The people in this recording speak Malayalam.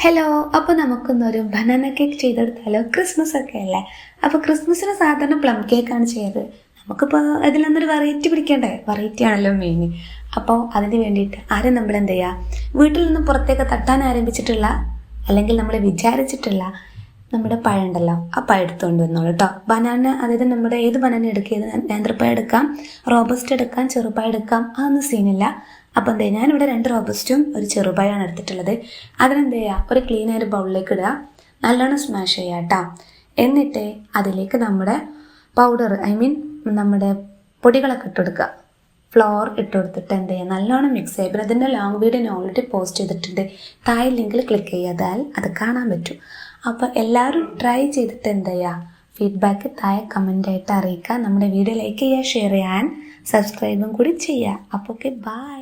ഹലോ, അപ്പോൾ നമുക്കൊന്നൊരു ബനാന കേക്ക് ചെയ്തെടുത്താലോ? ക്രിസ്മസ് ഒക്കെ അല്ലേ. അപ്പോൾ ക്രിസ്മസിന് സാധാരണ പ്ലം കേക്കാണ് ചെയ്തത്. നമുക്കിപ്പോൾ അതിലൊന്നൊരു വെറൈറ്റി പിടിക്കണ്ടേ? വെറൈറ്റി ആണല്ലോ മെയിൻ. അപ്പോൾ അതിന് വേണ്ടിയിട്ട് ആരും നമ്മൾ എന്ത് ചെയ്യുക, വീട്ടിൽ നിന്ന് പുറത്തേക്ക് തട്ടാൻ ആരംഭിച്ചിട്ടുള്ള അല്ലെങ്കിൽ നമ്മൾ വിചാരിച്ചിട്ടുള്ള നമ്മുടെ പഴം ഉണ്ടല്ലോ, ആ പഴം എടുത്തുകൊണ്ട് വന്നോളൂ കേട്ടോ. ബനാന, അതായത് നമ്മുടെ ഏത് ബനാന എടുക്കുക, നേന്ത്രപ്പഴം എടുക്കാം, റോബസ്റ്റ് എടുക്കാം, ചെറുപഴം എടുക്കാം, അതൊന്നും സീനില്ല. അപ്പോൾ എന്ത് ചെയ്യുക, ഞാനിവിടെ 2 റോബസ്റ്റും ഒരു ചെറുപഴമാണ് എടുത്തിട്ടുള്ളത്. അതിനെന്ത് ചെയ്യുക, ഒരു ക്ലീൻ ആയ ഒരു ബൗളിലേക്ക് ഇടുക, നല്ലോണം സ്മാഷ് ചെയ്യുക കേട്ടോ. എന്നിട്ട് അതിലേക്ക് നമ്മുടെ പൗഡർ, നമ്മുടെ പൊടികളൊക്കെ ഇട്ട് കൊടുക്കുക. ഫ്ലോർ ഇട്ട് കൊടുത്തിട്ട് എന്ത് ചെയ്യുക, നല്ലോണം മിക്സ് ചെയ്യുക. പിന്നെ അതിൻ്റെ ലോങ് വീഡിയോ ഞാൻ ഓൾറെഡി പോസ്റ്റ് ചെയ്തിട്ടുണ്ട്, താഴെ ലിങ്കിൽ ക്ലിക്ക് ചെയ്താൽ അത് കാണാൻ പറ്റും. അപ്പോൾ എല്ലാവരും ട്രൈ ചെയ്തിട്ട് എന്ത് ചെയ്യുക, ഫീഡ്ബാക്ക് താഴെ കമൻ്റായിട്ട് അറിയിക്കുക. നമ്മുടെ വീഡിയോ ലൈക്ക് ചെയ്യുക, ഷെയർ ചെയ്യാൻ, സബ്സ്ക്രൈബും കൂടി ചെയ്യുക. അപ്പോൾ ഓക്കെ, ബൈ.